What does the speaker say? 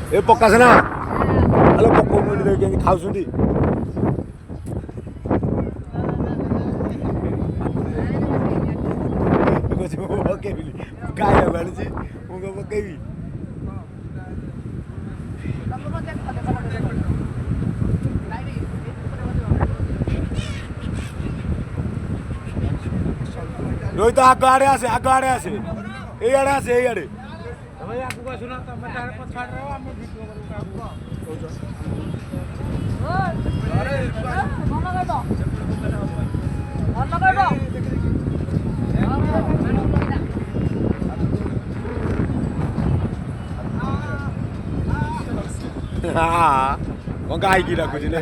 ଏ ପକାସ ନା ଆଲୋ ପକଉ ମିନିଟ୍ କେମିତି ଖାଉଛନ୍ତି ପକେଇବି ଖାଇବାକୁ ଆଣିଛି ମୁଁ କଣ ପକେଇବି ରୋହିତ ଆଗ ଆଡ଼େ ଆସେ ଏଇଆଡ଼େ ଆସେ ଏଇଆଡ଼େ କଣ ଗାଈକି ଡାକୁଛି ନା